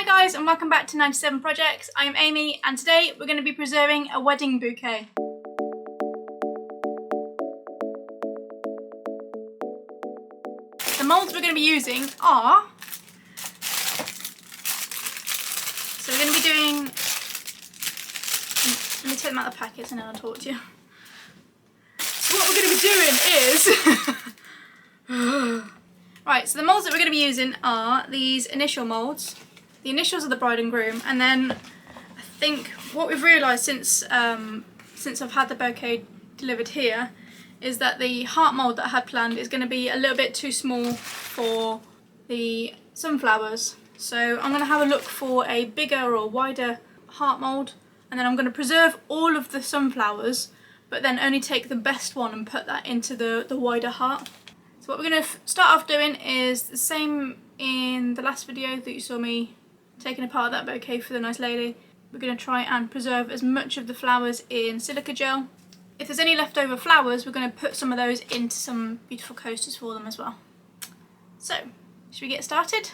Hi guys and welcome back to 97 Projects. I am Amy and today we're going to be preserving a wedding bouquet. The moulds we're going to be using are, so we're going to be doing, let me take them out of the packets and then I'll talk to you. So what we're going to be doing is, right, so the moulds that we're going to be using are these initial moulds. The initials of the bride and groom, and then I think what we've realised since I've had the bouquet delivered here is that the heart mould that I had planned is going to be a little bit too small for the sunflowers. So I'm going to have a look for a bigger or wider heart mould, and then I'm going to preserve all of the sunflowers but then only take the best one and put that into the wider heart. So what we're going to start off doing is the same in the last video that you saw me taking apart that bouquet for the nice lady. We're going to try and preserve as much of the flowers in silica gel. If there's any leftover flowers, we're going to put some of those into some beautiful coasters for them as well. So, should we get started?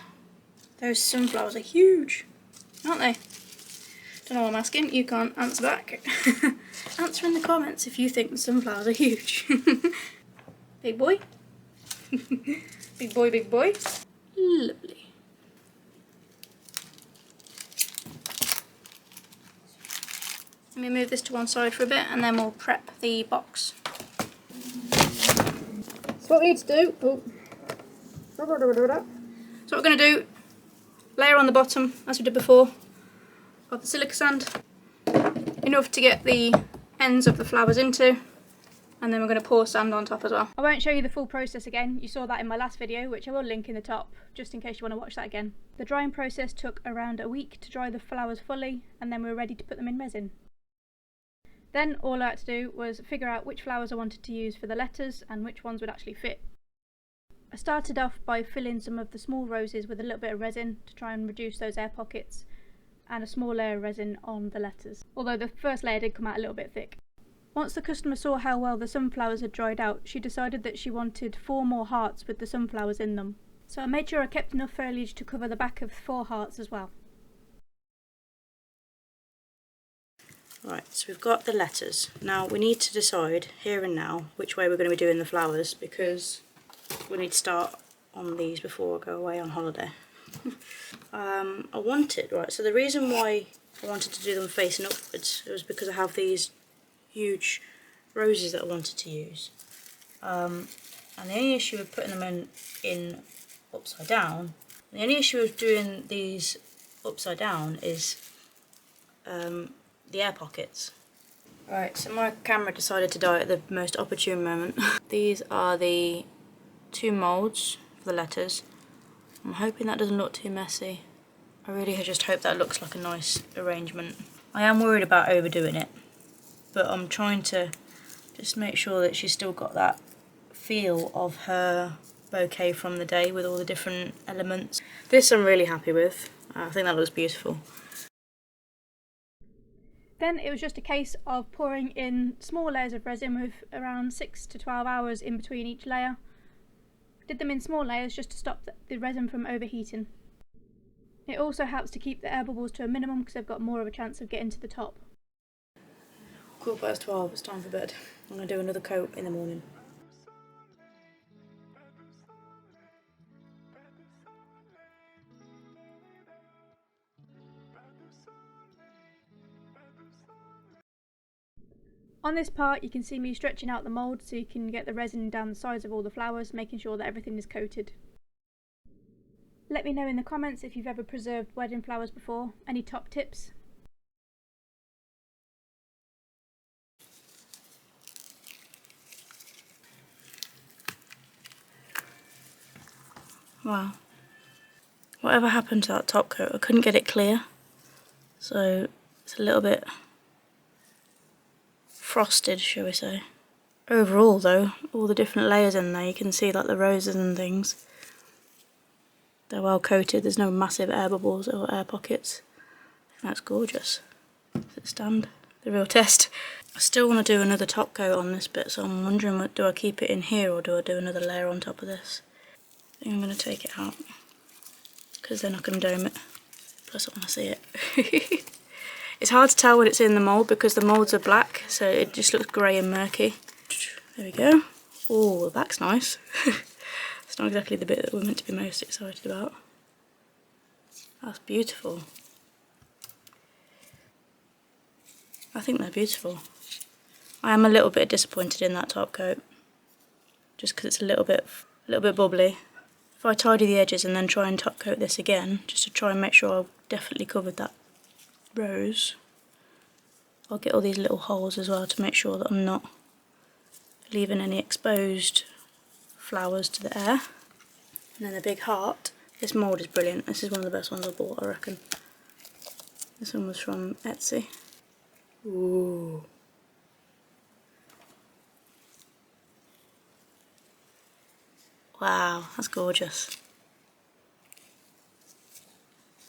Those sunflowers are huge, aren't they? Don't know what I'm asking, you can't answer back. Answer in the comments if you think the sunflowers are huge. Big boy. Big boy, big boy. Lovely. Let me move this to one side for a bit and then we'll prep the box. So what we need to do, so what we're going to do, layer on the bottom as we did before of the silica sand, enough to get the ends of the flowers into, and then we're going to pour sand on top as well. I won't show you the full process again, you saw that in my last video, which I will link in the top, just in case you want to watch that again. The drying process took around a week to dry the flowers fully, and then we were ready to put them in resin. Then all I had to do was figure out which flowers I wanted to use for the letters and which ones would actually fit. I started off by filling some of the small roses with a little bit of resin to try and reduce those air pockets, and a small layer of resin on the letters, although the first layer did come out a little bit thick. Once the customer saw how well the sunflowers had dried out, she decided that she wanted 4 more hearts with the sunflowers in them. So I made sure I kept enough foliage to cover the back of 4 hearts as well. Right, so we've got the letters. Now we need to decide here and now which way we're going to be doing the flowers, because we need to start on these before I go away on holiday. I wanted, right, so the reason why I wanted to do them facing upwards was because I have these huge roses that I wanted to use. And the only issue with putting them in upside down, the only issue with doing these upside down is the air pockets. Right, so my camera decided to die at the most opportune moment. These are the 2 moulds for the letters. I'm hoping that doesn't look too messy. I really just hope that looks like a nice arrangement. I am worried about overdoing it, but I'm trying to just make sure that she's still got that feel of her bouquet from the day with all the different elements. This I'm really happy with. I think that looks beautiful. Then it was just a case of pouring in small layers of resin with around 6 to 12 hours in between each layer. Did them in small layers just to stop the resin from overheating. It also helps to keep the air bubbles to a minimum because they've got more of a chance of getting to the top. 12:15, it's time for bed. I'm going to do another coat in the morning. On this part you can see me stretching out the mould so you can get the resin down the sides of all the flowers, making sure that everything is coated. Let me know in the comments if you've ever preserved wedding flowers before, any top tips. Wow. Whatever happened to that top coat? I couldn't get it clear. So it's a little bit frosted, shall we say. Overall though, all the different layers in there, you can see like the roses and things. They're well coated, there's no massive air bubbles or air pockets. That's gorgeous. Does it stand the real test? I still want to do another top coat on this bit, so I'm wondering, do I keep it in here or do I do another layer on top of this? I think I'm going to take it out, because then I can dome it. Plus I want to see it. It's hard to tell when it's in the mould because the moulds are black, so it just looks grey and murky. There we go. Oh, the back's nice. It's not exactly the bit that we're meant to be most excited about. That's beautiful. I think they're beautiful. I am a little bit disappointed in that top coat, just because it's a little bit bubbly. If I tidy the edges and then try and top coat this again, just to try and make sure I've definitely covered that rose, I'll get all these little holes as well to make sure that I'm not leaving any exposed flowers to the air. And then the big heart. This mould is brilliant. This is one of the best ones I bought, I reckon. This one was from Etsy. Ooh. Wow, that's gorgeous.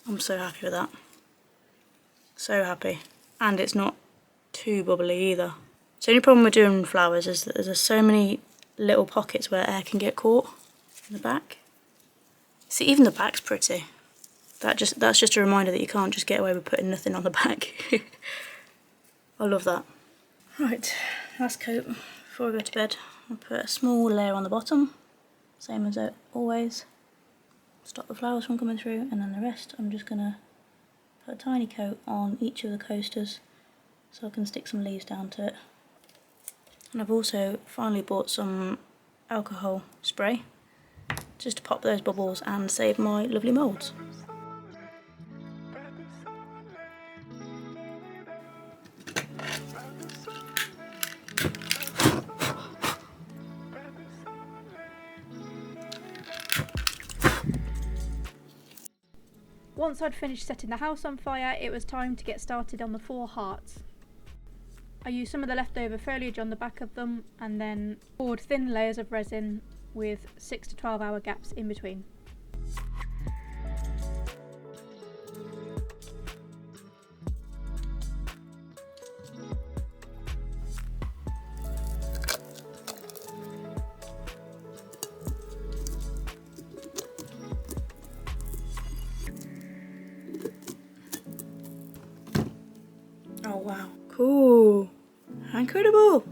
I'm so happy with that. So happy. And it's not too bubbly either. The only problem with doing flowers is that there's so many little pockets where air can get caught in the back. See, even the back's pretty. That's just a reminder that you can't just get away with putting nothing on the back. I love that. Right, last coat before I go to bed. I'll put a small layer on the bottom, same as always. Stop the flowers from coming through, and then the rest I'm just gonna put a tiny coat on each of the coasters so I can stick some leaves down to it. And I've also finally bought some alcohol spray just to pop those bubbles and save my lovely moulds. Once I'd finished setting the house on fire, it was time to get started on the 4 hearts. I used some of the leftover foliage on the back of them and then poured thin layers of resin with 6 to 12 hour gaps in between. Oh wow, cool, incredible.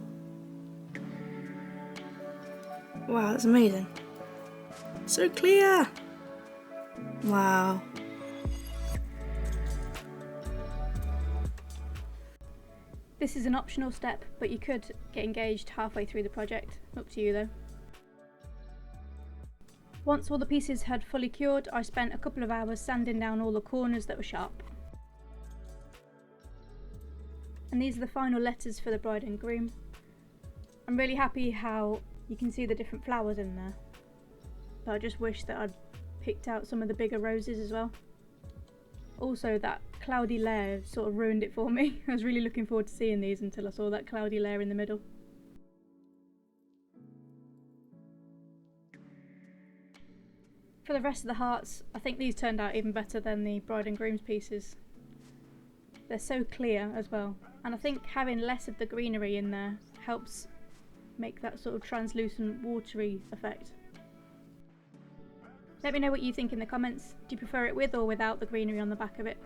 Wow, that's amazing. So clear. Wow. This is an optional step, but you could get engaged halfway through the project. Up to you though. Once all the pieces had fully cured, I spent a couple of hours sanding down all the corners that were sharp. And these are the final letters for the bride and groom. I'm really happy how you can see the different flowers in there, but I just wish that I'd picked out some of the bigger roses as well. Also, that cloudy layer sort of ruined it for me. I was really looking forward to seeing these until I saw that cloudy layer in the middle. For the rest of the hearts, I think these turned out even better than the bride and groom's pieces. They're so clear as well, and I think having less of the greenery in there helps make that sort of translucent watery effect. Let me know what you think in the comments. Do you prefer it with or without the greenery on the back of it?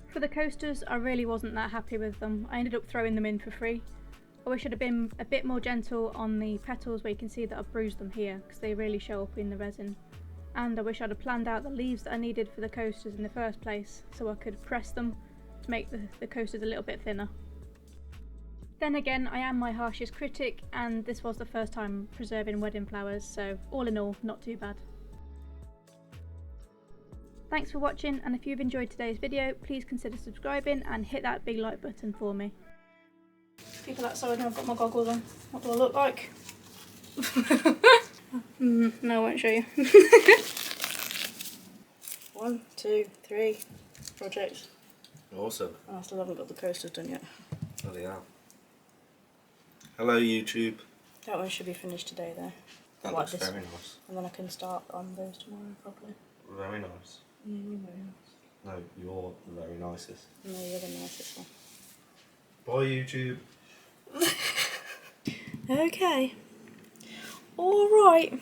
For the coasters, I really wasn't that happy with them. I ended up throwing them in for free. I wish I'd have been a bit more gentle on the petals where you can see that I've bruised them here, because they really show up in the resin. And I wish I'd have planned out the leaves that I needed for the coasters in the first place, so I could press them to make the coasters a little bit thinner. Then again, I am my harshest critic, and this was the first time preserving wedding flowers, so all in all, not too bad. Thanks for watching, and if you've enjoyed today's video, please consider subscribing and hit that big like button for me. People outside know I've got my goggles on. What do I look like? No, I won't show you. 1, 2, 3 projects. Awesome. I still haven't got the coasters done yet. Bloody hell. Hello YouTube. That one should be finished today though. That Like looks this very one. nice. And then I can start on those tomorrow properly. Very nice. Yeah, you're very nice. No, you're the very nicest. No, you're the nicest one. Bye YouTube. Okay. Alright.